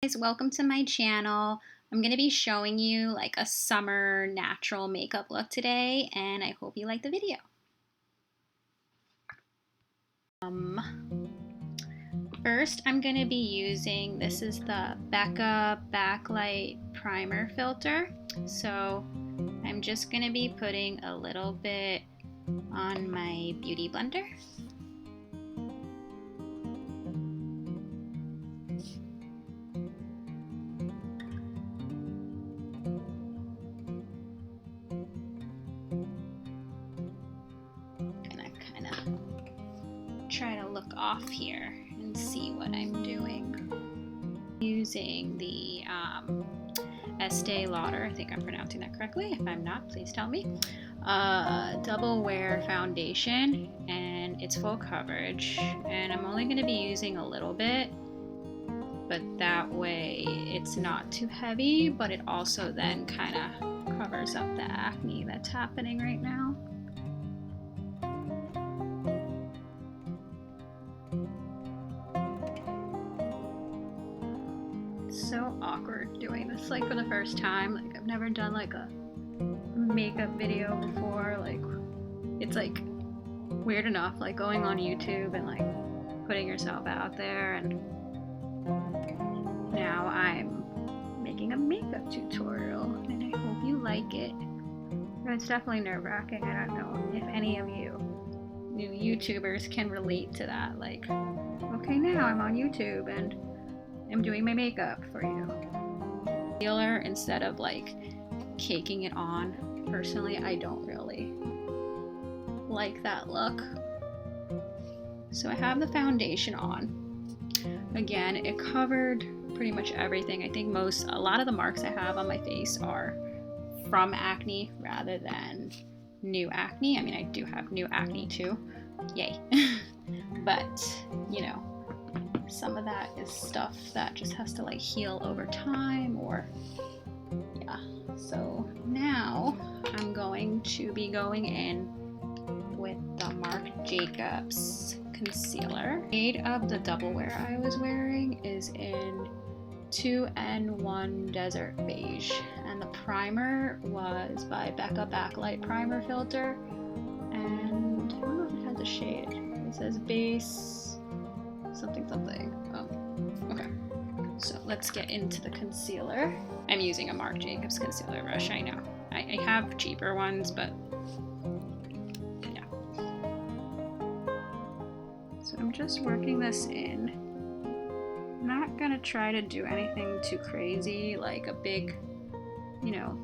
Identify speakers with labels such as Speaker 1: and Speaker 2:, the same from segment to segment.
Speaker 1: Guys, welcome to my channel. I'm going to be showing you like a summer natural makeup look today, and I hope you like the video. First I'm going to be using, this is the Becca Backlight Primer Filter. So I'm just going to be putting a little bit on my beauty blender. Try to look off here and see what I'm doing. Using the Estee Lauder, I think I'm pronouncing that correctly. If I'm not, please tell me. Double wear foundation, and it's full coverage. And I'm only going to be using a little bit, but that way it's not too heavy, but it also then kind of covers up the acne that's happening right now. So awkward doing this like for the first time. Like I've never done like a makeup video before. Like it's like weird enough like going on YouTube and like putting yourself out there, and now I'm making a makeup tutorial and I hope you like it. It's definitely nerve-wracking. I don't know if any of you new YouTubers can relate to that. Like, okay, now I'm on YouTube and I'm doing my makeup for you. Concealer instead of like caking it on. Personally, I don't really like that look. So I have the foundation on. Again, it covered pretty much everything. I think a lot of the marks I have on my face are from acne rather than new acne. I mean, I do have new acne too. Yay. But, you know, some of that is stuff that just has to like heal over time, or yeah. So now I'm going to be going in with the Marc Jacobs concealer. The shade of the double wear I was wearing is in 2N1 Desert Beige, and the primer was by Becca Backlight Primer Filter, and I don't know if it has a shade. It says base something. Oh, okay. So let's get into the concealer. I'm using a Marc Jacobs concealer brush, I know. I have cheaper ones, but yeah. So I'm just working this in. I'm not gonna try to do anything too crazy, like a big, you know,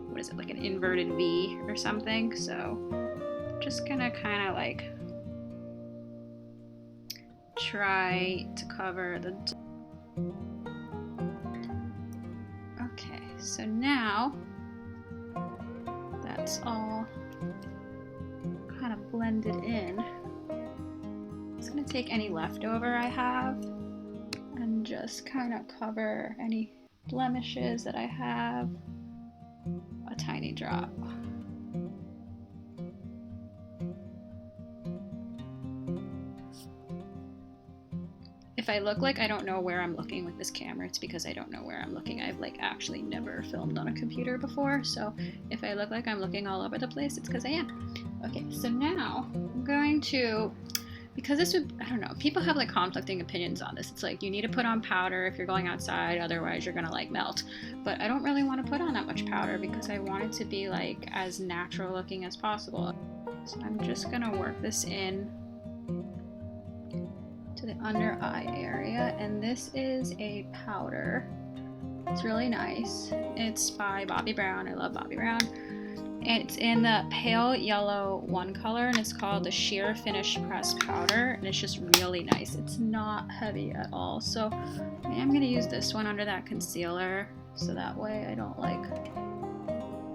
Speaker 1: what is it, like an inverted V or something. So just gonna kind of like try to cover the... Okay, so now that's all kind of blended in. I'm just gonna take any leftover I have and just kind of cover any blemishes that I have. A tiny drop. If I look like I don't know where I'm looking with this camera, it's because I don't know where I'm looking. I've like actually never filmed on a computer before, so if I look like I'm looking all over the place, it's because I am. Okay, so now I'm going to, because this would, I don't know, people have like conflicting opinions on this. It's like you need to put on powder if you're going outside, otherwise you're gonna like melt. But I don't really want to put on that much powder because I want it to be like as natural looking as possible. So I'm just gonna work this in to the under eye area, and this is a powder. It's really nice. It's by Bobbi Brown. I love Bobbi Brown. And it's in the pale yellow one color, and it's called the Sheer Finish Pressed Powder, and it's just really nice. It's not heavy at all. So I am going to use this one under that concealer so that way I don't like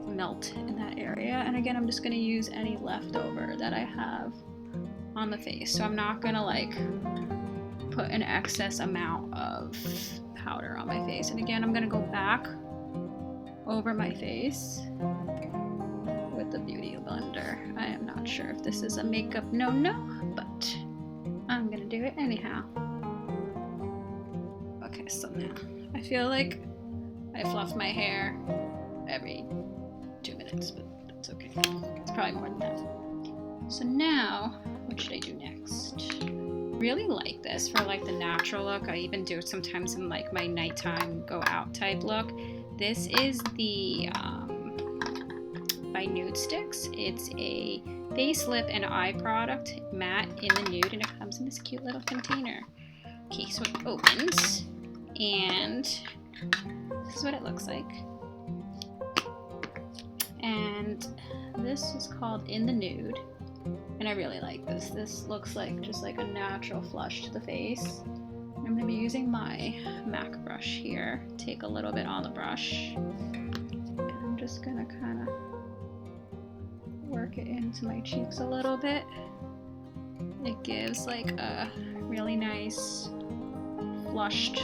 Speaker 1: melt in that area. And again, I'm just going to use any leftover that I have on the face. So I'm not going to like put an excess amount of powder on my face. And again, I'm going to go back over my face with the beauty blender. I am not sure if this is a makeup no, but I'm gonna do it anyhow. Okay, so now I feel like I fluff my hair every 2 minutes, but that's okay. It's probably more than that. So now, what should I do next? Really like this for like the natural look. I even do it sometimes in like my nighttime go out type look. This is the by Nude Sticks. It's a face, lip, and eye product, matte in the nude, and it comes in this cute little container. Okay, so it opens, and this is what it looks like. And this is called In the Nude, and I really like this. This looks like just like a natural flush to the face. I'm going to be using my MAC brush here. Take a little bit on the brush, and I'm just going to kind of work it into my cheeks a little bit. It gives like a really nice flushed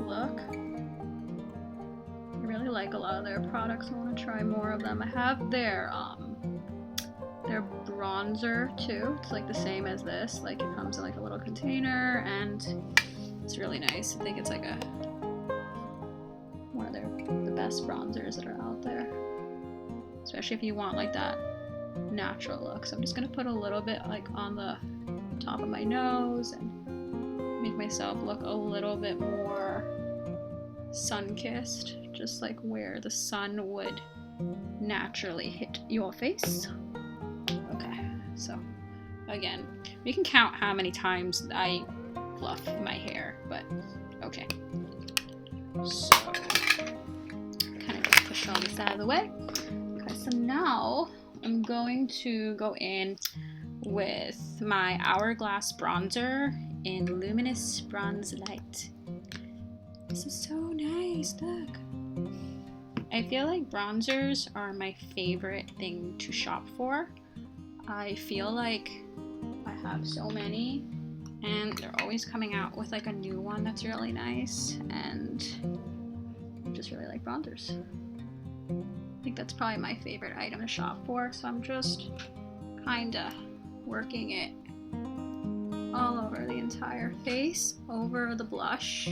Speaker 1: look. I really like a lot of their products. I want to try more of them. I have their bronzer too. It's like the same as this. Like it comes in like a little container, and it's really nice. I think it's like one of the best bronzers that are out there, especially if you want like that natural look. So I'm just gonna put a little bit like on the top of my nose and make myself look a little bit more sun-kissed, just like where the sun would naturally hit your face. Okay, so again, we can count how many times I fluff my hair, but okay. So kind of just push all this out of the way. Okay, so now I'm going to go in with my Hourglass bronzer in Luminous Bronze Light. This is so nice, look. I feel like bronzers are my favorite thing to shop for. I feel like I have so many, and they're always coming out with like a new one that's really nice, and I just really like bronzers. I think that's probably my favorite item to shop for, so I'm just kinda working it all over the entire face, over the blush,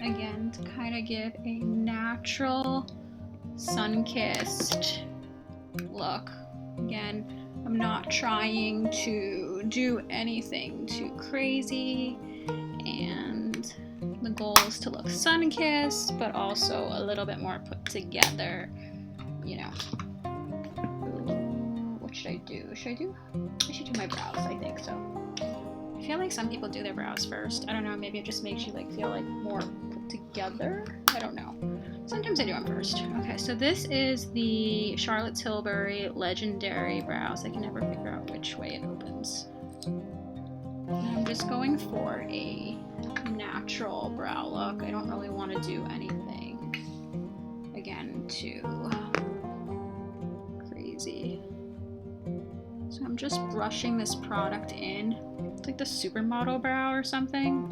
Speaker 1: again to kind of give a natural sun-kissed look. Again, I'm not trying to do anything too crazy, and the goal is to look sun-kissed, but also a little bit more put together, you know. What should I do? I should do my brows, I think so. I feel like some people do their brows first. I don't know, maybe it just makes you like feel like more put together. I don't know. Sometimes I do them first. Okay, so this is the Charlotte Tilbury Legendary Brows. I can never figure out which way it opens. And I'm just going for a natural brow look. I don't really want to do anything, again, too crazy. So I'm just brushing this product in. It's like the supermodel brow or something,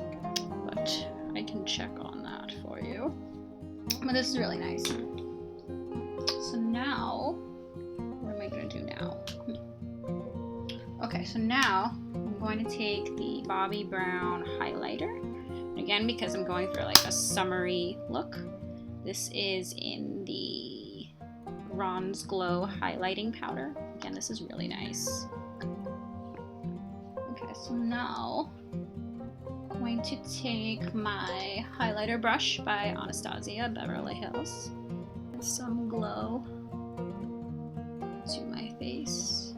Speaker 1: but I can check on that for you. But this is really nice. So now, what am I going to do now? Okay, so now I'm going to take the Bobbi Brown highlighter. Again, because I'm going for like a summery look. This is in the Bronze Glow highlighting powder. Again, this is really nice. Okay, so now I'm going to take my highlighter brush by Anastasia Beverly Hills and some glow to my face.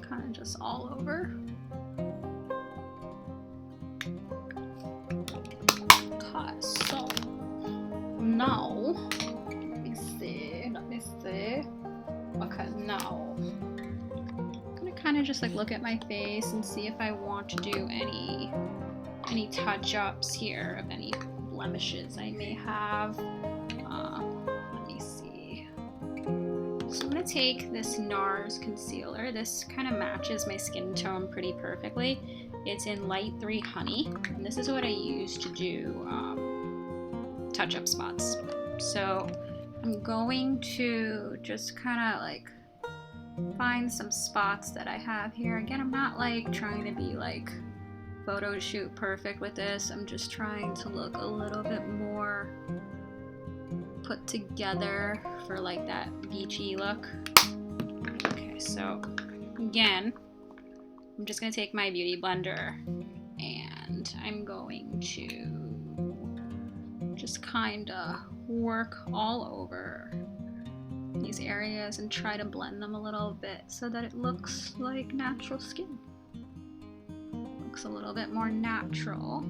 Speaker 1: Kind of just all over. Okay, so now, let me see. Okay, now I'm gonna kind of just like look at my face and see if I want to do any touch-ups here of any blemishes I may have. Let me see. So I'm gonna take this Nars concealer. This kind of matches my skin tone pretty perfectly. It's in Light 3 Honey, and this is what I use to do touch-up spots. So I'm going to just kind of like find some spots that I have here. Again, I'm not like trying to be like photo shoot perfect with this. I'm just trying to look a little bit more put together for like that beachy look. Okay, so again, I'm just gonna take my beauty blender and I'm going to just kind of work all over these areas and try to blend them a little bit so that it looks like natural skin. Looks a little bit more natural.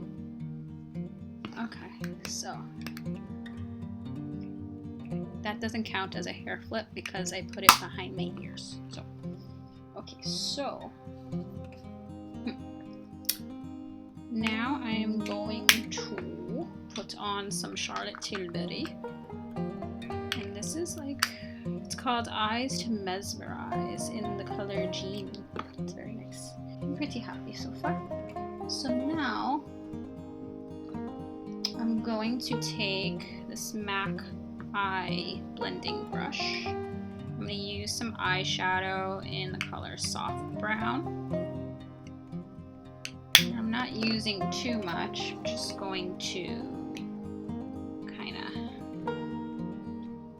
Speaker 1: Okay, so that doesn't count as a hair flip because I put it behind my ears. So, okay, so now I am going to put on some Charlotte Tilbury, and this is like, it's called Eyes to Mesmerize in the color Jean. It's very nice. I'm pretty happy so far. So now I'm going to take this MAC eye blending brush. I'm going to use some eyeshadow in the color Soft Brown. I'm not using too much, I'm just going to kind of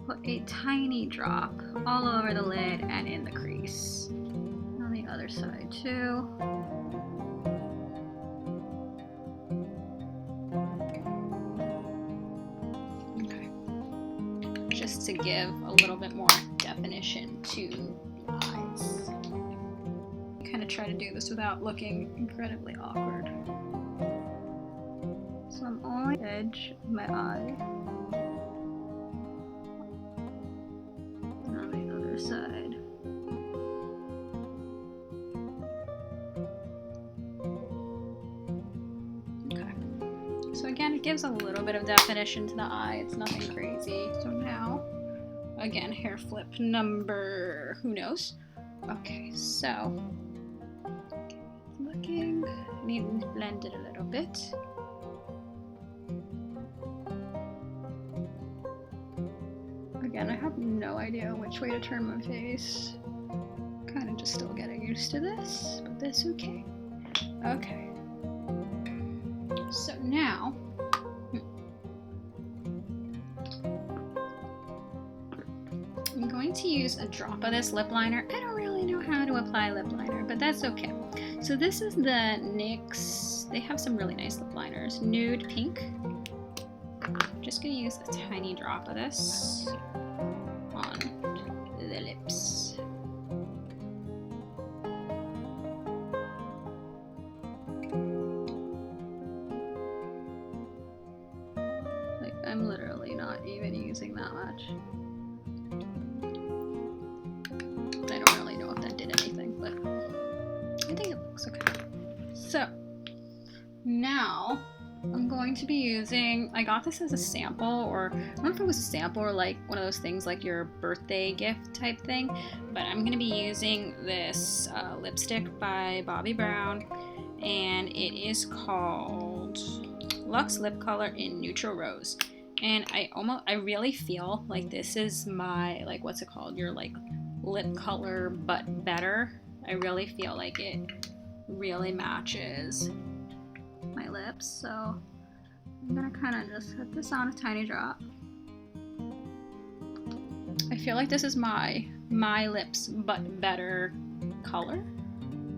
Speaker 1: put a tiny drop all over the lid and in the crease. On the other side too. Okay. Just to give a little bit more definition to the eyes. Kind of try to do this without looking incredibly awkward. So I'm on the edge of my eye. And on the other side. Okay. So again, it gives a little bit of definition to the eye. It's nothing crazy. So now, again, hair flip number, who knows? Okay, so looking, I need to blend it a little bit. Again, I have no idea which way to turn my face. Kind of just still getting used to this, but that's okay. Okay. So now, I'm going to use a drop of this lip liner. I don't really know how to apply lip liner, but that's okay. So this is the NYX, they have some really nice lip liners. Nude Pink. I'm just gonna use a tiny drop of this on the lips. Like, I'm literally not even using that much. I don't really know if that did anything, but I think it looks okay. So now I'm going to be using, I got this as a sample, or I don't know if it was a sample or like one of those things like your birthday gift type thing, but I'm going to be using this lipstick by Bobbi Brown, and it is called Luxe Lip Color in Neutral Rose. And I really feel like this is my, like, what's it called? Your like lip color but better. I really feel like it really matches my lips, so I'm gonna kind of just put this on a tiny drop. I feel like this is my lips but better color,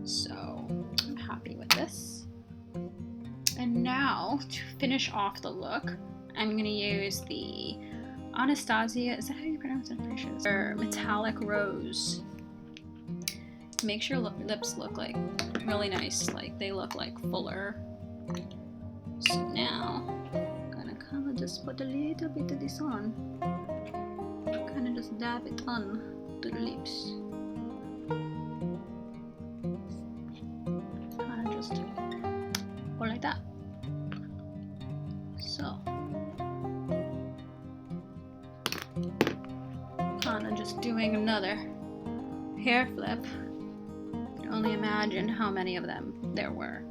Speaker 1: so I'm happy with this. And now to finish off the look, I'm gonna use the Anastasia, is that how you pronounce it? I'm pretty sure it's Metallic Rose. Makes your lips look like really nice, like they look like fuller. So now I'm gonna kind of just put a little bit of this on, kind of just dab it on to the lips, kind of just go like that. So kind of just doing another hair flip. I can only imagine how many of them there were.